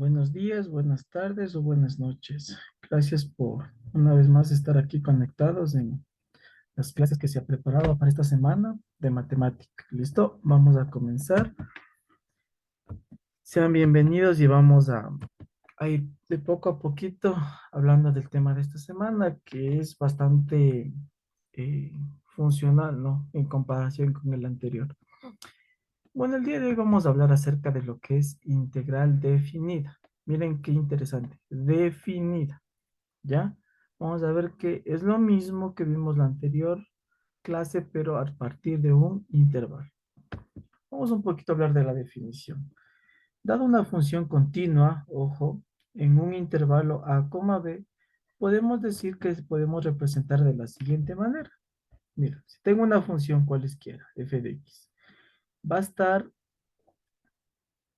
Buenos días, buenas tardes o buenas noches. Gracias por una vez más estar aquí conectados en las clases que se ha preparado para esta semana de matemática. ¿Listo? Vamos a comenzar. Sean bienvenidos y vamos a ir de poco a poquito hablando del tema de esta semana, que es bastante eh, funcional, ¿no? En comparación con el anterior. Bueno, el día de hoy vamos a hablar acerca de lo que es integral definida. Miren qué interesante. Definida. ¿Ya? Vamos a ver que es lo mismo que vimos la anterior clase, pero a partir de un intervalo. Vamos un poquito a hablar de la definición. Dada una función continua, ojo, en un intervalo a, b, podemos decir que podemos representar de la siguiente manera. Mira, si tengo una función cualesquiera, f de x, va a estar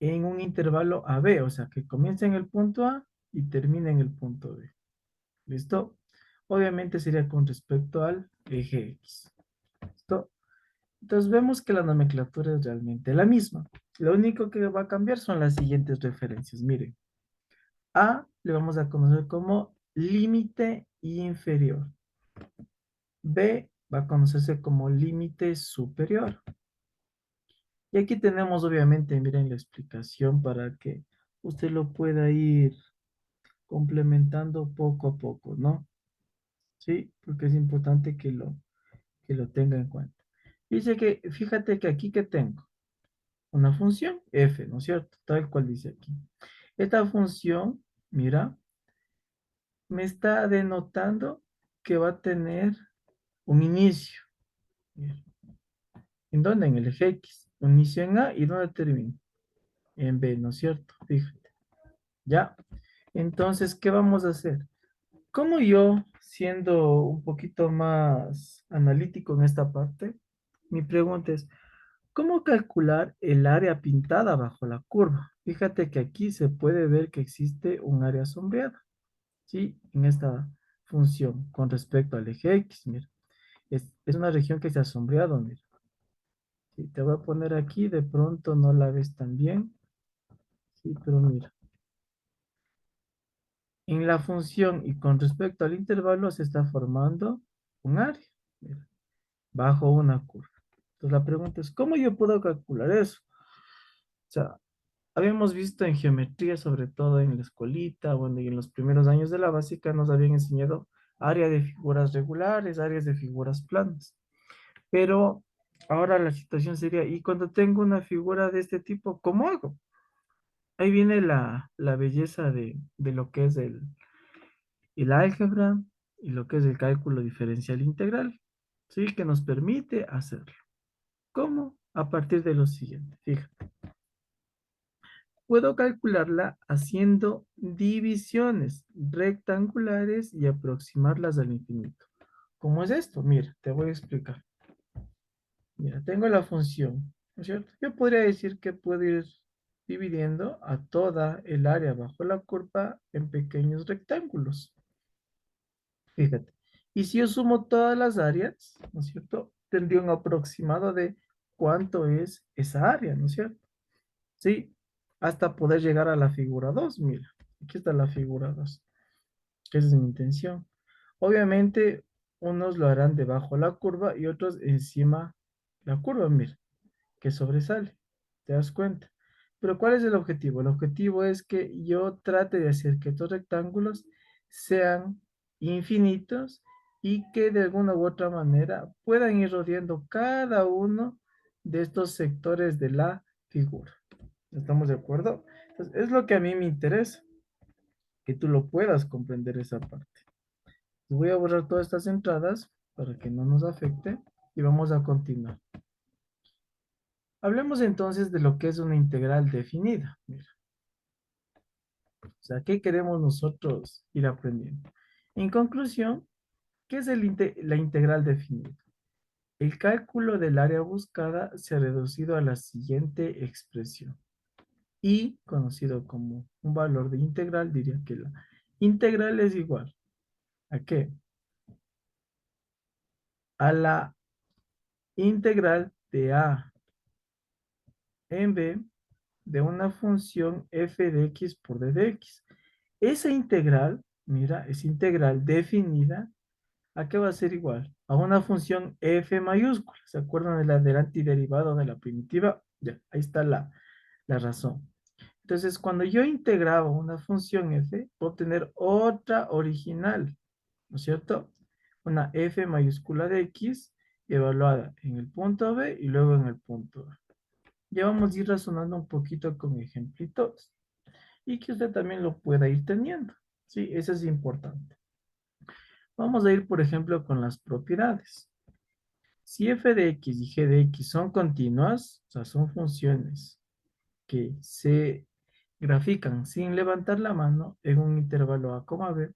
en un intervalo a b, o sea, que comienza en el punto A y termina en el punto B. ¿Listo? Obviamente sería con respecto al eje X. ¿Listo? Entonces vemos que la nomenclatura es realmente la misma. Lo único que va a cambiar son las siguientes referencias. Miren, A le vamos a conocer como límite inferior. B va a conocerse como límite superior. Y aquí tenemos obviamente, miren la explicación para que usted lo pueda ir complementando poco a poco, ¿no? Sí, porque es importante que lo tenga en cuenta. Dice que, fíjate que aquí que tengo una función f, ¿no es cierto? Tal cual dice aquí. Esta función, mira, me está denotando que va a tener un inicio. Mira, ¿en dónde? En el eje X. Un inicio en A y ¿dónde termina? En B, ¿no es cierto? Fíjate. ¿Ya? Entonces, ¿qué vamos a hacer? Como yo, siendo un poquito más analítico en esta parte, mi pregunta es, ¿cómo calcular el área pintada bajo la curva? Fíjate que aquí se puede ver que existe un área sombreada, ¿sí? En esta función con respecto al eje X, mira. Es una región que se ha sombreado, mira. Sí, te voy a poner aquí, de pronto no la ves tan bien, sí, pero mira. En la función y con respecto al intervalo se está formando un área, mira, bajo una curva. Entonces la pregunta es, ¿cómo yo puedo calcular eso? O sea, habíamos visto en geometría, sobre todo en la escuelita, bueno, y en los primeros años de la básica nos habían enseñado área de figuras regulares, áreas de figuras planas. Pero ahora la situación sería, ¿y cuando tengo una figura de este tipo, cómo hago? Ahí viene la belleza de lo que es el álgebra y lo que es el cálculo diferencial integral, ¿sí? Que nos permite hacerlo. ¿Cómo? A partir de lo siguiente, fíjate. Puedo calcularla haciendo divisiones rectangulares y aproximarlas al infinito. ¿Cómo es esto? Mira, te voy a explicar. Mira, tengo la función, ¿no es cierto? Yo podría decir que puedo ir dividiendo a toda el área bajo la curva en pequeños rectángulos. Fíjate. Y si yo sumo todas las áreas, ¿no es cierto? Tendría un aproximado de cuánto es esa área, ¿no es cierto? Sí, hasta poder llegar a la figura 2. Mira, aquí está la figura 2, que esa es mi intención. Obviamente, unos lo harán debajo la curva y otros encima la curva, mira, que sobresale, ¿te das cuenta? Pero ¿cuál es el objetivo? El objetivo es que yo trate de hacer que estos rectángulos sean infinitos y que de alguna u otra manera puedan ir rodeando cada uno de estos sectores de la figura. ¿Estamos de acuerdo? Entonces, es lo que a mí me interesa, que tú lo puedas comprender esa parte. Voy a borrar todas estas entradas para que no nos afecte y vamos a continuar. Hablemos entonces de lo que es una integral definida. Mira, o sea, ¿qué queremos nosotros ir aprendiendo? En conclusión, ¿qué es la integral definida? El cálculo del área buscada se ha reducido a la siguiente expresión. Y, conocido como un valor de integral, diría que la integral es igual ¿a qué? A la integral de A en B de una función f de x por d de x. Esa integral, mira, es integral definida. ¿A qué va a ser igual? A una función f mayúscula. ¿Se acuerdan de del antiderivado de la primitiva? Ya, ahí está la razón. Entonces, cuando yo integraba una función f, puedo obtener otra original, ¿no es cierto? Una f mayúscula de x evaluada en el punto B y luego en el punto A. Ya vamos a ir razonando un poquito con ejemplitos y que usted también lo pueda ir teniendo. Sí, eso es importante. Vamos a ir, por ejemplo, con las propiedades. Si f de x y g de x son continuas, o sea, son funciones que se grafican sin levantar la mano en un intervalo a, b,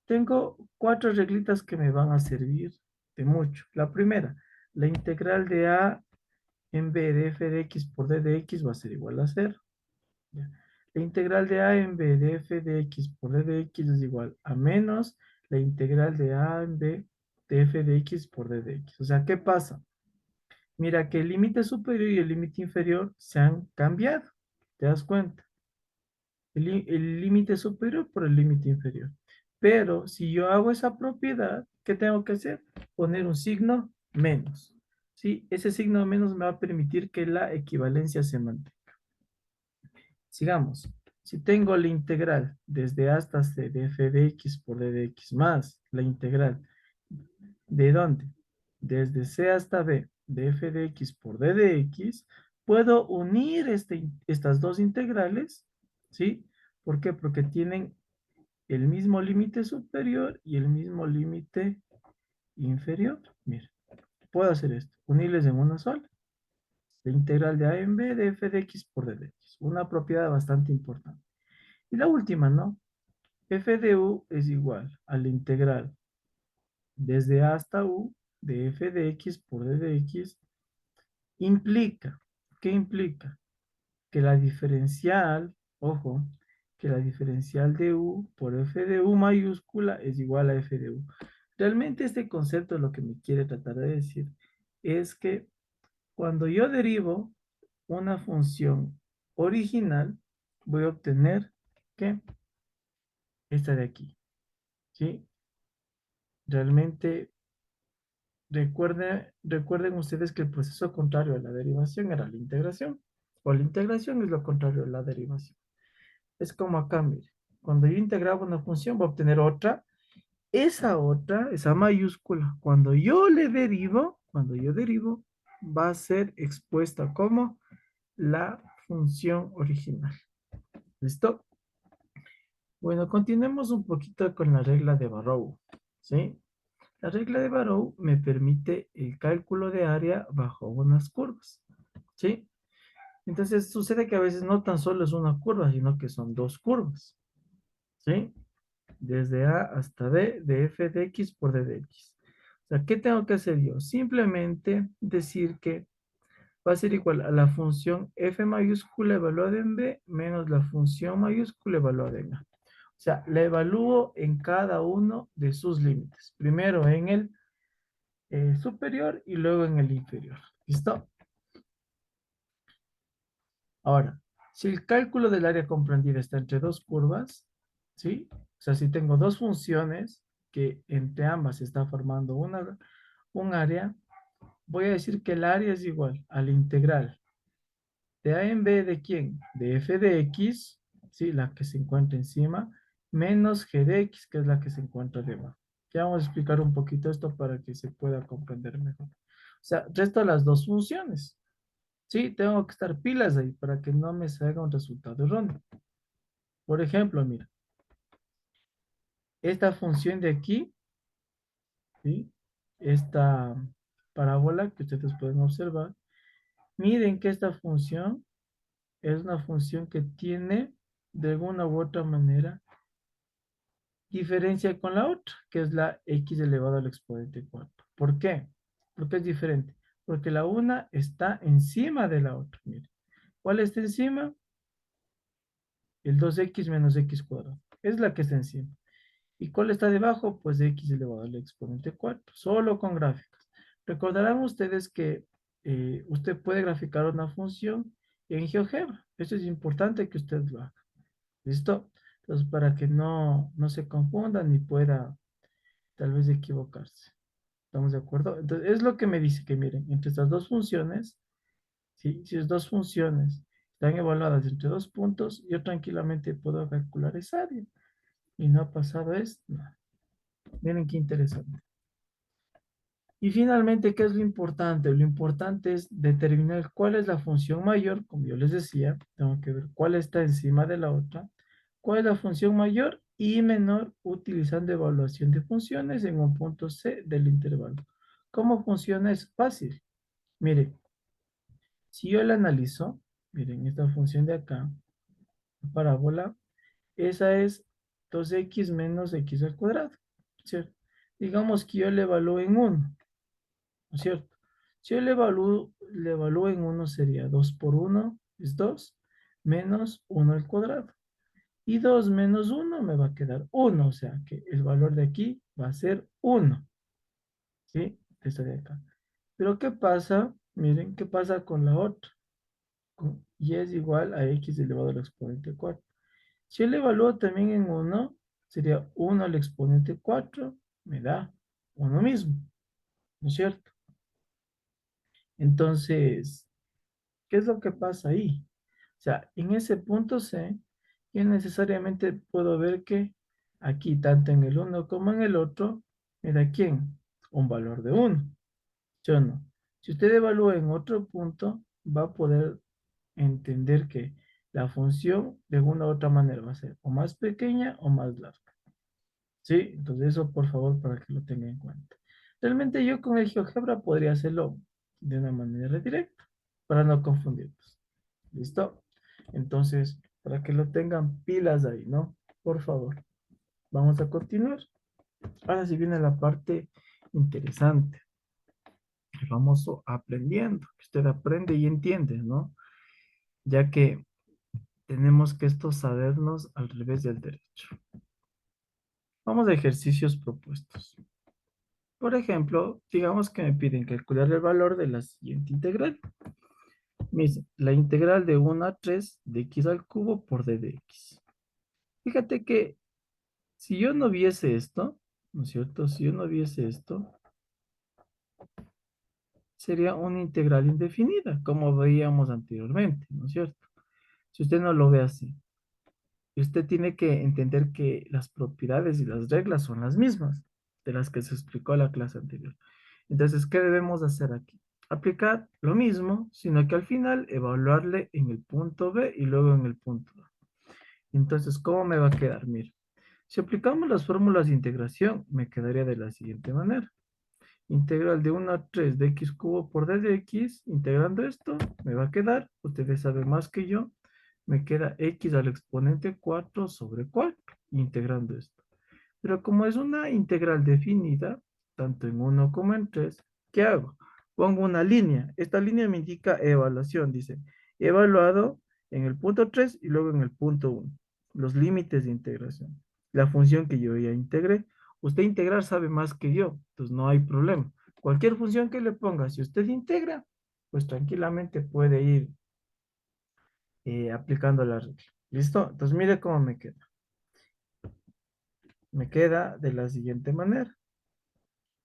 tengo cuatro reglitas que me van a servir de mucho. La primera, la integral de a en b de f de x por d de x va a ser igual a cero. ¿Ya? La integral de a en b de f de x por d de x es igual a menos la integral de a en b de f de x por d de x. O sea, ¿qué pasa? Mira que el límite superior y el límite inferior se han cambiado. ¿Te das cuenta? El límite superior por el límite inferior. Pero si yo hago esa propiedad, ¿qué tengo que hacer? Poner un signo menos. ¿Sí? Ese signo menos me va a permitir que la equivalencia se mantenga. Sigamos. Si tengo la integral desde A hasta C de f de x por d de x más la integral ¿de dónde? Desde C hasta B de f de x por d de x, puedo unir estas dos integrales, ¿sí? ¿Por qué? Porque tienen el mismo límite superior y el mismo límite inferior. Mira, puedo hacer esto, unirles en una sola. La integral de a en b de f de x por d de x. Una propiedad bastante importante. Y la última, ¿no? F de u es igual a la integral desde a hasta u de f de x por d de x. Implica, ¿qué implica? Que la diferencial, ojo, que la diferencial de u por f de u mayúscula es igual a f de u. Realmente este concepto lo que me quiere tratar de decir es que cuando yo derivo una función original, voy a obtener que esta de aquí, ¿sí? Realmente recuerden ustedes que el proceso contrario a la derivación era la integración, o la integración es lo contrario a la derivación. Es como acá, mire, cuando yo integraba una función voy a obtener otra, esa mayúscula, cuando yo derivo, va a ser expuesta como la función original. ¿Listo? Bueno, continuemos un poquito con la regla de Barrow, ¿sí? La regla de Barrow me permite el cálculo de área bajo unas curvas, ¿sí? Entonces sucede que a veces no tan solo es una curva, sino que son dos curvas, ¿sí? Desde A hasta B de f de x por d de x. O sea, ¿qué tengo que hacer yo? Simplemente decir que va a ser igual a la función f mayúscula evaluada en B menos la función mayúscula evaluada en A. O sea, la evalúo en cada uno de sus límites. Primero en el superior y luego en el inferior. ¿Listo? Ahora, si el cálculo del área comprendida está entre dos curvas, ¿sí? O sea, si tengo dos funciones que entre ambas se está formando un área, voy a decir que el área es igual a la integral de a en b de quién? De f de x, ¿sí? La que se encuentra encima, menos g de x, que es la que se encuentra debajo. Ya vamos a explicar un poquito esto para que se pueda comprender mejor. O sea, resto las dos funciones. Sí, tengo que estar pilas ahí para que no me salga un resultado erróneo. Por ejemplo, mira, esta función de aquí, ¿sí? Esta parábola que ustedes pueden observar, miren que esta función es una función que tiene de alguna u otra manera diferencia con la otra, que es la x elevado al exponente 4. ¿Por qué? Porque es diferente. Porque la una está encima de la otra. Miren, ¿cuál está encima? El 2x menos x cuadrado. Es la que está encima. ¿Y cuál está debajo? Pues x elevado al exponente 4, solo con gráficas. Recordarán ustedes que usted puede graficar una función en GeoGebra. Esto es importante que usted lo haga. ¿Listo? Entonces, para que no se confundan ni pueda tal vez equivocarse. ¿Estamos de acuerdo? Entonces, es lo que me dice que miren, entre estas dos funciones, ¿sí? Si es dos funciones están evaluadas entre dos puntos, yo tranquilamente puedo calcular esa área. Y no ha pasado esto. No. Miren qué interesante. Y finalmente, ¿qué es lo importante? Lo importante es determinar cuál es la función mayor, como yo les decía, tengo que ver cuál está encima de la otra, cuál es la función mayor y menor utilizando evaluación de funciones en un punto C del intervalo. ¿Cómo funciona? Es fácil. Mire, si yo la analizo, miren, esta función de acá, la parábola, esa es 2x menos x al cuadrado, ¿cierto? Digamos que yo le evalúo en 1. ¿No es cierto? Si yo le evalúo en uno sería 2 por uno es 2 menos uno al cuadrado. Y 2 menos uno me va a quedar uno, o sea que el valor de aquí va a ser uno, ¿sí? Esta de acá. Pero ¿qué pasa? Miren, ¿qué pasa con la otra? Y es igual a x elevado al exponente 4. Si yo le evalúo también en uno sería uno al exponente 4 me da uno mismo, ¿no es cierto? Entonces, ¿qué es lo que pasa ahí? O sea, en ese punto C, yo necesariamente puedo ver que aquí, tanto en el uno como en el otro, me da ¿quién? Un valor de uno. Yo no. Si usted evalúa en otro punto, va a poder entender que la función de una u otra manera va a ser o más pequeña o más larga. ¿Sí? Entonces eso por favor para que lo tenga en cuenta. Realmente yo con el GeoGebra podría hacerlo de una manera directa para no confundirnos. ¿Listo? Entonces, para que lo tengan pilas ahí, ¿no? Por favor. Vamos a continuar. Ahora sí viene la parte interesante, el famoso aprendiendo, que usted aprende y entiende, ¿no? Ya que tenemos que esto sabernos al revés del derecho. Vamos a ejercicios propuestos. Por ejemplo, digamos que me piden calcular el valor de la siguiente integral. Me dice, la integral de 1 a 3 de x al cubo por d de x. Fíjate que si yo no viese esto, ¿no es cierto? Si yo no viese esto, sería una integral indefinida, como veíamos anteriormente, ¿no es cierto? Si usted no lo ve así, y usted tiene que entender que las propiedades y las reglas son las mismas de las que se explicó en la clase anterior. Entonces, ¿qué debemos hacer aquí? Aplicar lo mismo, sino que al final evaluarle en el punto B y luego en el punto A. Entonces, ¿cómo me va a quedar? Mira, si aplicamos las fórmulas de integración, me quedaría de la siguiente manera. Integral de 1 a 3 de x cubo por d de x, integrando esto, me va a quedar, ustedes saben más que yo, me queda x al exponente 4 sobre 4, integrando esto. Pero como es una integral definida, tanto en uno como en 3, ¿qué hago? Pongo una línea. Esta línea me indica evaluación, dice, evaluado en el punto 3 y luego en el punto 1. Los límites de integración. La función que yo ya integré. Usted integrar sabe más que yo, entonces no hay problema. Cualquier función que le ponga, si usted integra, pues tranquilamente puede ir aplicando la regla. ¿Listo? Entonces mire cómo me queda. Me queda de la siguiente manera.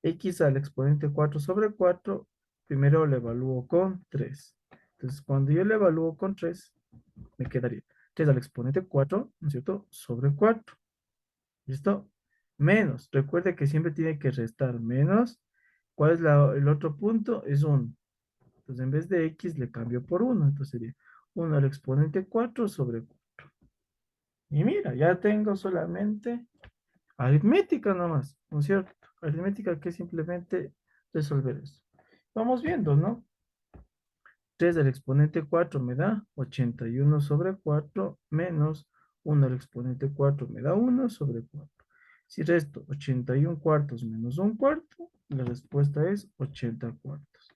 X al exponente 4 sobre 4, primero lo evalúo con 3. Entonces, cuando yo lo evalúo con 3, me quedaría 3 al exponente 4, ¿no es cierto? Sobre 4. ¿Listo? Menos. Recuerde que siempre tiene que restar menos. ¿Cuál es el otro punto? Es 1. Entonces, en vez de X, le cambio por 1. Entonces, sería 1 al exponente 4 sobre 4. Y mira, ya tengo solamente aritmética nomás, ¿no es cierto? Aritmética que es simplemente resolver eso. Vamos viendo, ¿no? 3 del exponente 4 me da 81 sobre 4 menos 1 del exponente 4 me da 1 sobre 4. Si resto 81 cuartos menos 1 cuarto, la respuesta es 80 cuartos.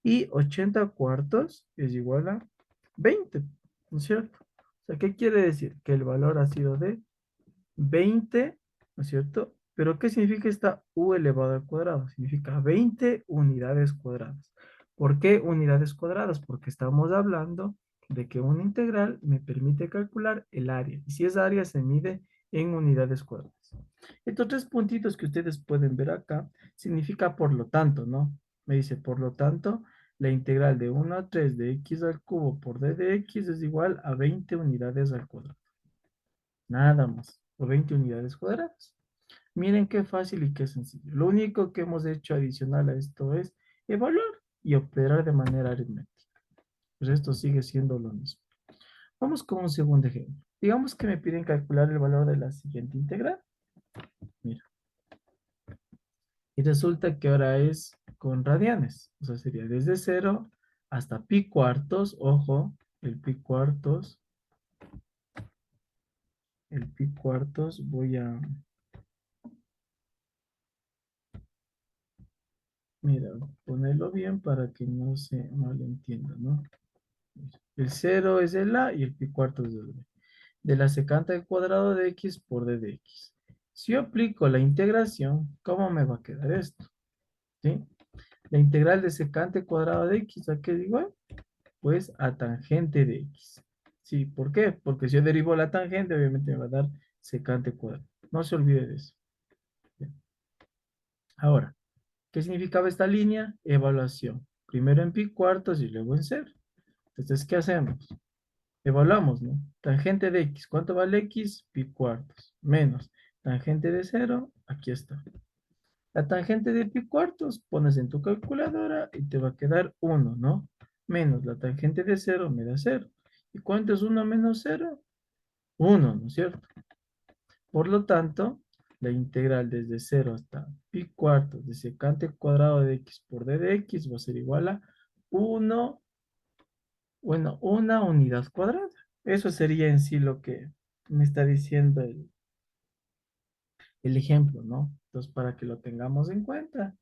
Y 80 cuartos es igual a 20, ¿no es cierto? O sea, ¿qué quiere decir? Que el valor ha sido de 20, ¿no es cierto? Pero ¿qué significa esta u elevado al cuadrado? Significa 20 unidades cuadradas. ¿Por qué unidades cuadradas? Porque estamos hablando de que una integral me permite calcular el área. Y si esa área se mide en unidades cuadradas. Estos tres puntitos que ustedes pueden ver acá, significa por lo tanto, ¿no? Me dice, por lo tanto, la integral de 1 a 3 de x al cubo por d de x es igual a 20 unidades al cuadrado. Nada más, o 20 unidades cuadradas. Miren qué fácil y qué sencillo. Lo único que hemos hecho adicional a esto es evaluar y operar de manera aritmética. Pues esto sigue siendo lo mismo. Vamos con un segundo ejemplo. Digamos que me piden calcular el valor de la siguiente integral. Mira, y resulta que ahora es con radianes. O sea, sería desde cero hasta pi cuartos. Ojo, el pi cuartos. El pi cuartos voy a... Mira, ponerlo bien para que no se malentienda, ¿no? El cero es el A y el pi cuartos es el B. De la secante al cuadrado de x por d de x. Si yo aplico la integración, ¿cómo me va a quedar esto? ¿Sí? La integral de secante cuadrado de x, ¿a qué es igual? Pues a tangente de x. ¿Sí? ¿Por qué? Porque si yo derivo la tangente, obviamente me va a dar secante cuadrado. No se olvide de eso. Bien. Ahora, ¿qué significaba esta línea? Evaluación. Primero en pi cuartos y luego en cero. Entonces, ¿qué hacemos? Evaluamos, ¿no? Tangente de x, ¿cuánto vale x? Pi cuartos. Menos tangente de cero, aquí está. La tangente de pi cuartos, pones en tu calculadora y te va a quedar 1, ¿no? Menos la tangente de cero me da cero. ¿Y cuánto es 1 menos cero? 1, ¿no es cierto? Por lo tanto, la integral desde cero hasta pi cuartos de secante cuadrado de x por d de x va a ser igual a 1, bueno, una unidad cuadrada. Eso sería en sí lo que me está diciendo el ejemplo, ¿no? Entonces, para que lo tengamos en cuenta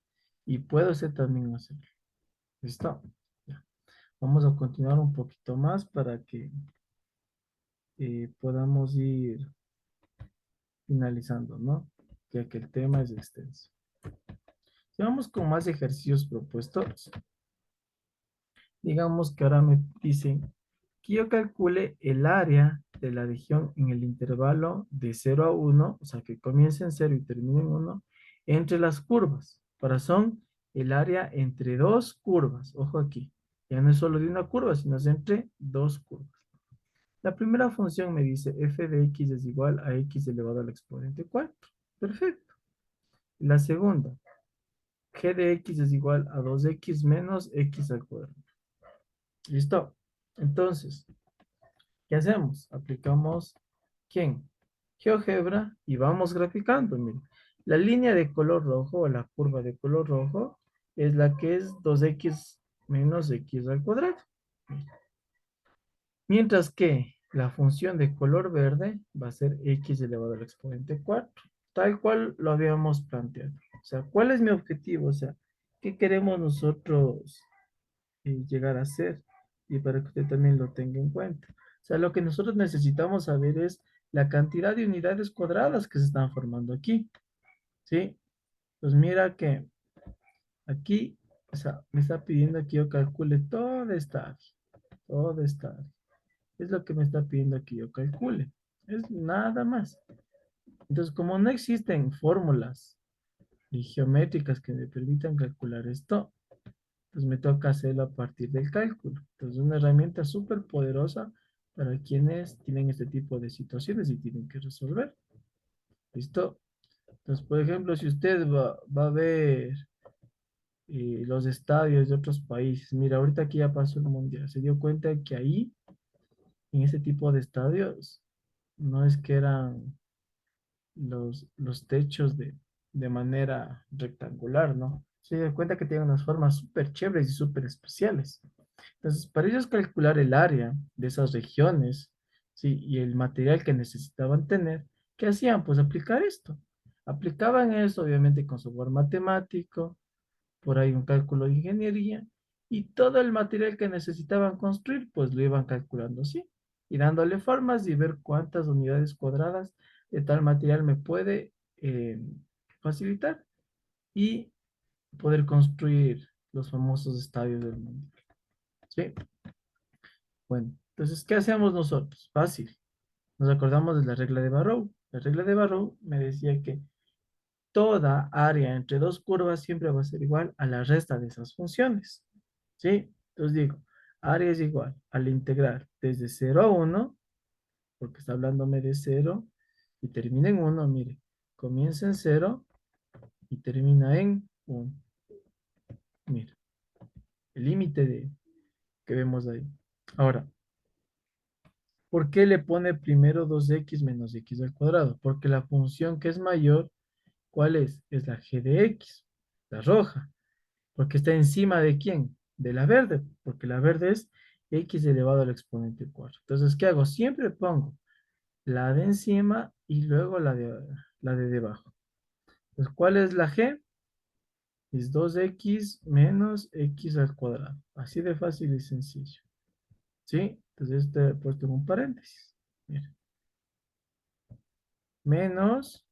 y puedo ser también hacerlo. ¿Listo? Ya. Vamos a continuar un poquito más para que podamos ir finalizando, ¿no? Ya que el tema es extenso. Si vamos con más ejercicios propuestos, digamos que ahora me dicen que yo calcule el área de la región en el intervalo de 0 a 1, o sea, que comience en 0 y termine en 1, entre las curvas. Para son el área entre dos curvas. Ojo aquí. Ya no es solo de una curva, sino es entre dos curvas. La primera función me dice f de x es igual a x elevado al exponente 4. Perfecto. La segunda, g de x es igual a 2x menos x al cuadrado. ¿Listo? Entonces, ¿qué hacemos? Aplicamos, ¿quién? GeoGebra y vamos graficando. Miren. La línea de color rojo o la curva de color rojo es la que es 2x menos x al cuadrado. Mientras que la función de color verde va a ser x elevado al exponente 4, tal cual lo habíamos planteado. O sea, ¿cuál es mi objetivo? O sea, ¿qué queremos nosotros llegar a hacer? Y para que usted también lo tenga en cuenta. O sea, lo que nosotros necesitamos saber es la cantidad de unidades cuadradas que se están formando aquí. ¿Sí? Pues mira que aquí, o sea, me está pidiendo que yo calcule toda esta área. Toda esta área. Es lo que me está pidiendo que yo calcule. Es nada más. Entonces, como no existen fórmulas y geométricas que me permitan calcular esto, pues me toca hacerlo a partir del cálculo. Entonces, es una herramienta súper poderosa para quienes tienen este tipo de situaciones y tienen que resolver. ¿Listo? Entonces, por ejemplo, si usted va a ver los estadios de otros países, mira, ahorita aquí ya pasó el mundial, se dio cuenta que ahí, en ese tipo de estadios, no es que eran los techos de manera rectangular, ¿no? Se da cuenta que tienen unas formas súper chéveres y súper especiales. Entonces, para ellos calcular el área de esas regiones, ¿sí? Y el material que necesitaban tener, ¿qué hacían? Pues aplicar esto. Aplicaban eso, obviamente, con software matemático, por ahí un cálculo de ingeniería, y todo el material que necesitaban construir, pues lo iban calculando así, y dándole formas y ver cuántas unidades cuadradas de tal material me puede facilitar y poder construir los famosos estadios del mundo. ¿Sí? Bueno, entonces, ¿qué hacemos nosotros? Fácil. Nos acordamos de la regla de Barrow. La regla de Barrow me decía que toda área entre dos curvas siempre va a ser igual a la resta de esas funciones. ¿Sí? Entonces digo, área es igual a la integral desde 0 a 1, porque está hablándome de 0 y termina en 1, mire, comienza en 0 y termina en 1. Mire, el límite que vemos ahí. Ahora, ¿por qué le pone primero 2x menos x al cuadrado? Porque la función que es mayor, ¿cuál es? Es la g de x, la roja. Porque está encima de quién? De la verde, porque la verde es x elevado al exponente 4. Entonces, ¿qué hago? Siempre pongo la de encima y luego la de debajo. Entonces, ¿cuál es la g? Es 2x menos x al cuadrado. Así de fácil y sencillo. ¿Sí? Entonces, este he puesto en un paréntesis. Mira. Menos,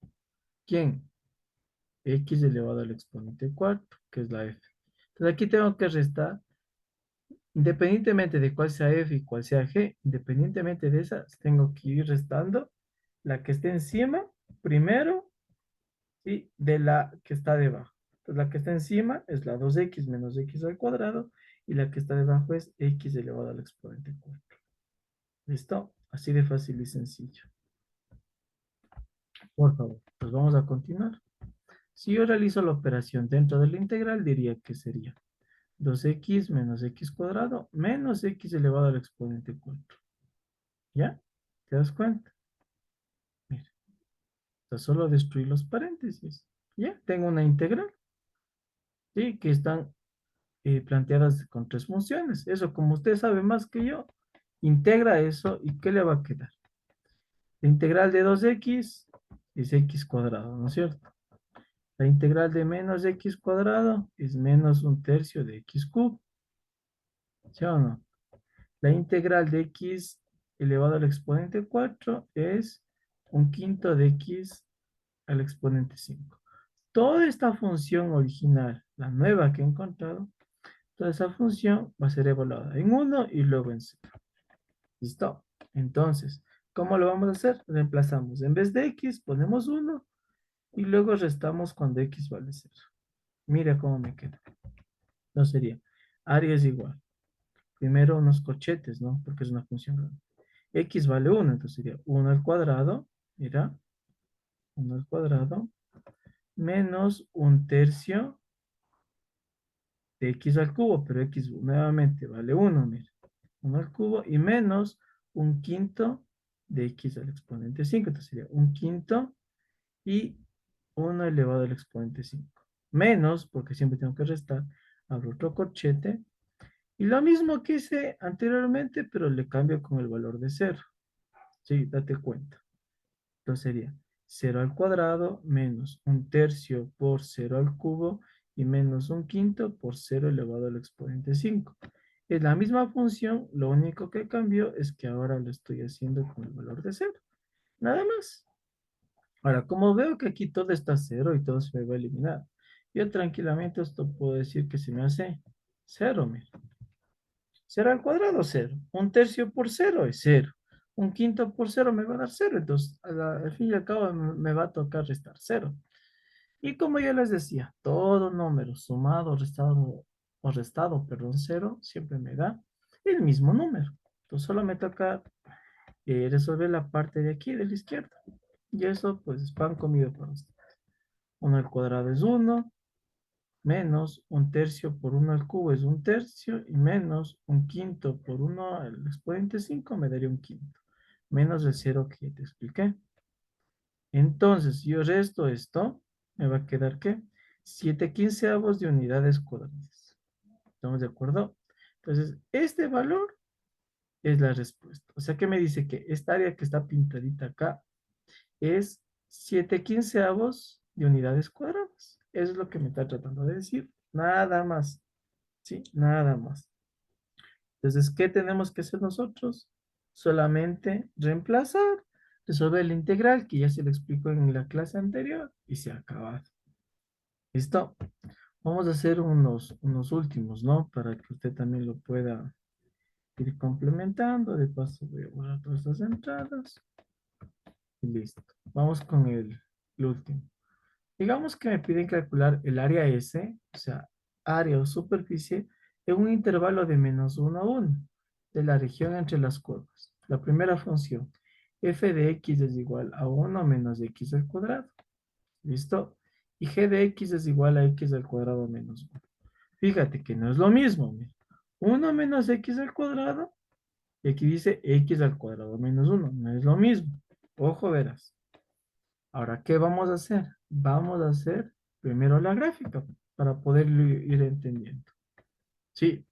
¿quién? X elevado al exponente 4, que es la f. Entonces, aquí tengo que restar. Independientemente de cuál sea f y cuál sea g, independientemente de esas, tengo que ir restando la que esté encima primero y de la que está debajo. Entonces, la que está encima es la 2x menos x al cuadrado y la que está debajo es x elevado al exponente 4. ¿Listo? Así de fácil y sencillo. Por favor, pues vamos a continuar. Si yo realizo la operación dentro de la integral, diría que sería 2x menos x cuadrado menos x elevado al exponente 4. ¿Ya? ¿Te das cuenta? Mira, o solo destruir los paréntesis. ¿Ya? Tengo una integral, ¿sí? Que están planteadas con tres funciones. Eso, como usted sabe más que yo, integra eso y ¿qué le va a quedar? La integral de 2x es x cuadrado, ¿no es cierto? La integral de menos x cuadrado es menos un tercio de x cubo, ¿sí o no? La integral de x elevado al exponente 4 es un quinto de x al exponente 5. Toda esta función original, la nueva que he encontrado, toda esa función va a ser evaluada en 1 y luego en 0. ¿Listo? Entonces, ¿cómo lo vamos a hacer? Reemplazamos. En vez de x, ponemos 1 y luego restamos cuando x vale 0. Mira cómo me queda. No sería. Área es igual. Primero unos corchetes, ¿no? Porque es una función grande. X vale 1, entonces sería 1 al cuadrado. Mira, 1 al cuadrado menos un tercio de x al cubo, pero x nuevamente vale 1, mira. 1 al cubo y menos un quinto de x al exponente 5. Entonces sería un quinto y 1 elevado al exponente 5. Menos, porque siempre tengo que restar, abro otro corchete. Y lo mismo que hice anteriormente, pero le cambio con el valor de 0. Sí, date cuenta. Entonces sería 0 al cuadrado menos un tercio por 0 al cubo y menos un quinto por 0 elevado al exponente 5. Es la misma función, lo único que cambió es que ahora lo estoy haciendo con el valor de 0. Nada más. Ahora, como veo que aquí todo está 0 y todo se me va a eliminar, yo tranquilamente esto puedo decir que se me hace 0. Mira. 0 al cuadrado, 0. Un tercio por 0 es 0. Un quinto por 0 me va a dar 0. Entonces, al fin y al cabo, me va a tocar restar 0. Y como ya les decía, todo número sumado, restado o restado, perdón, 0, siempre me da el mismo número. Entonces, solo me toca resolver la parte de aquí, de la izquierda. Y eso, pues, es pan comido para ustedes. 1 al cuadrado es 1, menos un tercio por 1 al cubo es un tercio y menos un quinto por 1 al exponente 5 me daría un quinto, menos el 0 que ya te expliqué. Entonces, si yo resto esto, me va a quedar ¿qué? 7 quinceavos de unidades cuadradas. ¿Estamos de acuerdo? Entonces, este valor es la respuesta. O sea, que me dice que esta área que está pintadita acá es 7 quinceavos de unidades cuadradas. Eso es lo que me está tratando de decir. Nada más. ¿Sí? Nada más. Entonces, ¿qué tenemos que hacer nosotros? Solamente reemplazar, resolver la integral, que ya se lo explico en la clase anterior, y se ha acabado. ¿Listo? Vamos a hacer unos últimos, ¿no? Para que usted también lo pueda ir complementando. De paso voy a borrar todas estas entradas. Y listo. Vamos con el último. Digamos que me piden calcular el área S, o sea, área o superficie, en un intervalo de -1 a 1 de la región entre las curvas. La primera función, f de x es igual a 1 menos x al cuadrado. ¿Listo? Y g de x es igual a x al cuadrado menos 1. Fíjate que no es lo mismo. Mira. 1 menos x al cuadrado, y aquí dice x al cuadrado menos 1. No es lo mismo. Ojo, verás. Ahora, ¿qué vamos a hacer? Vamos a hacer primero la gráfica para poderlo ir entendiendo. Sí,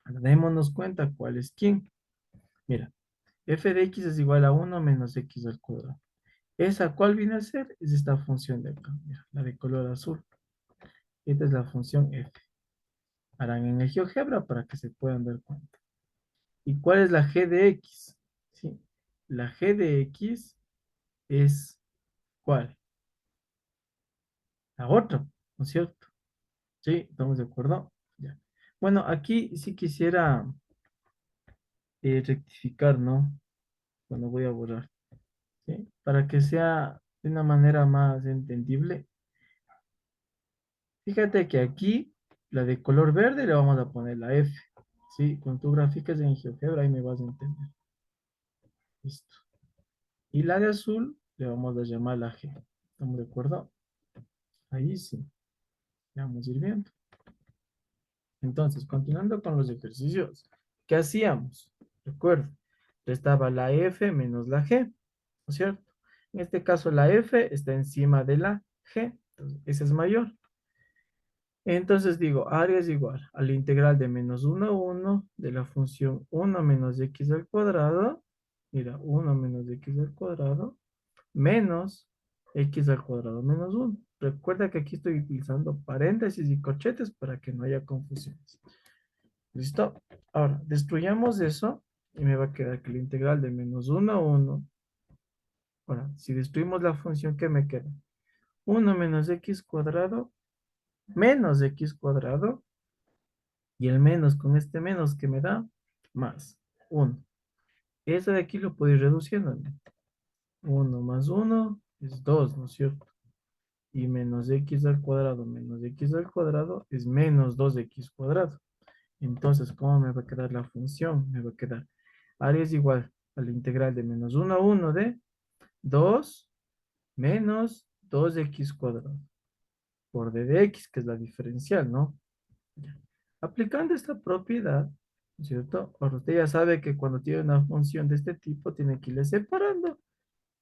ahora démonos cuenta cuál es quién. Mira, f de x es igual a 1 menos x al cuadrado. ¿Esa cuál viene a ser? Es esta función de acá, mira, la de color azul. Esta es la función f. Harán en el GeoGebra para que se puedan dar cuenta. ¿Y cuál es la g de x? Sí, la g de x es ¿cuál? La otra, ¿no es cierto? Sí, ¿estamos de acuerdo? Ya. Bueno, aquí sí quisiera rectificar, ¿no? Cuando voy a borrar, ¿sí? Para que sea de una manera más entendible. Fíjate que aquí, la de color verde, le vamos a poner la F, ¿sí? Cuando tú graficas en GeoGebra, ahí me vas a entender. Listo. Y la de azul, le vamos a llamar la G. ¿Estamos de acuerdo? Ahí sí. Ya vamos a ir viendo. Entonces, continuando con los ejercicios, ¿qué hacíamos? Recuerda, estaba la F menos la G, ¿no es cierto? En este caso, la F está encima de la G, entonces esa es mayor. Entonces digo, área es igual a la integral de -1 a 1 de la función 1 menos x al cuadrado, mira, 1 menos x al cuadrado, menos x al cuadrado menos 1. Recuerda que aquí estoy utilizando paréntesis y corchetes para que no haya confusiones. ¿Listo? Ahora, destruyamos eso y me va a quedar que la integral de -1 a 1. Ahora, si destruimos la función, ¿qué me queda? 1 menos x cuadrado menos x cuadrado. Y el menos con este menos que me da más 1. Ese de aquí lo puedo ir reduciendo. 1 más 1 es 2, ¿no es cierto? Y menos x al cuadrado menos x al cuadrado es menos 2x cuadrado. Entonces, ¿cómo me va a quedar la función? Me va a quedar área es igual a la integral de -1 a 1 de 2 menos 2x cuadrado por d de x, que es la diferencial, ¿no? Ya. Aplicando esta propiedad, ¿no es cierto? Ahora usted ya sabe que cuando tiene una función de este tipo, tiene que irle separando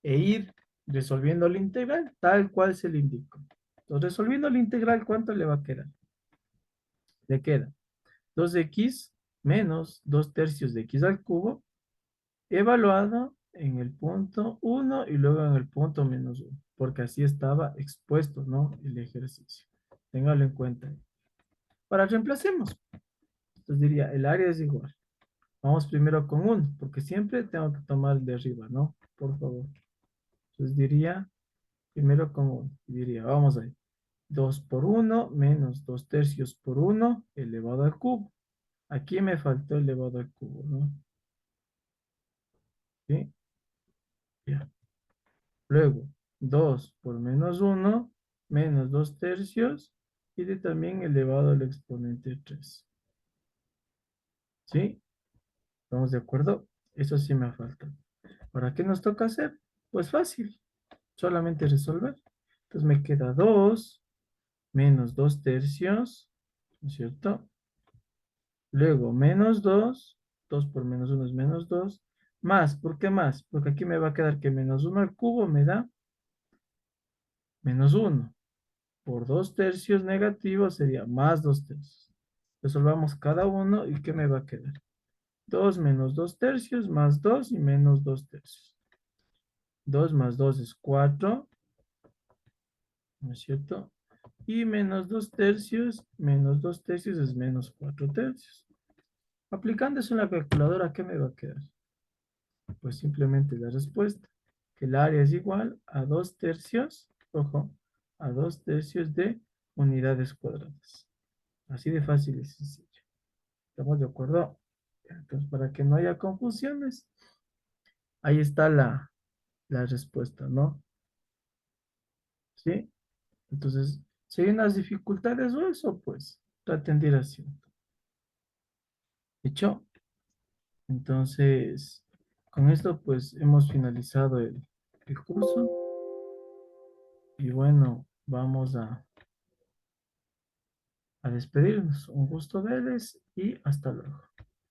e ir resolviendo la integral tal cual se le indicó. Entonces, resolviendo la integral, ¿cuánto le va a quedar? Le queda 2x menos 2 tercios de x al cubo, evaluado en el punto 1 y luego en el punto -1, porque así estaba expuesto, ¿no? El ejercicio. Téngalo en cuenta. Ahora reemplacemos. Entonces diría, el área es igual. Vamos primero con 1, porque siempre tengo que tomar el de arriba, ¿no? Por favor. Entonces diría, primero con 1. Diría, vamos ahí. 2 por 1 menos 2 tercios por 1 elevado al cubo. Aquí me faltó elevado al cubo, ¿no? ¿Sí? Ya. Luego, 2 por -1 menos 2 tercios y de también elevado al exponente 3. ¿Sí? ¿Estamos de acuerdo? Eso sí me falta. ¿Ahora qué nos toca hacer? Pues fácil. Solamente resolver. Entonces me queda 2 menos 2 tercios, ¿no es cierto? Luego menos 2, 2 por -1 es -2, más, ¿por qué más? Porque aquí me va a quedar que -1 al cubo me da -1. Por 2 tercios negativos sería más 2 tercios. Resolvamos cada uno y ¿qué me va a quedar? 2 menos 2 tercios más 2 y menos 2 tercios. 2 más 2 es 4, ¿no es cierto? Y menos 2 tercios, menos 2 tercios es menos 4 tercios. Aplicando eso en la calculadora, ¿qué me va a quedar? Pues simplemente la respuesta, que el área es igual a 2 tercios, ojo, a 2 tercios de unidades cuadradas. Así de fácil y sencillo. ¿Estamos de acuerdo? Entonces, para que no haya confusiones, ahí está la respuesta, ¿no? ¿Sí? Entonces, si hay unas dificultades o eso, pues traten de ir haciendo. ¿Hecho? Entonces, con esto, pues hemos finalizado el curso. Y bueno, vamos a despedirnos. Un gusto verles y hasta luego.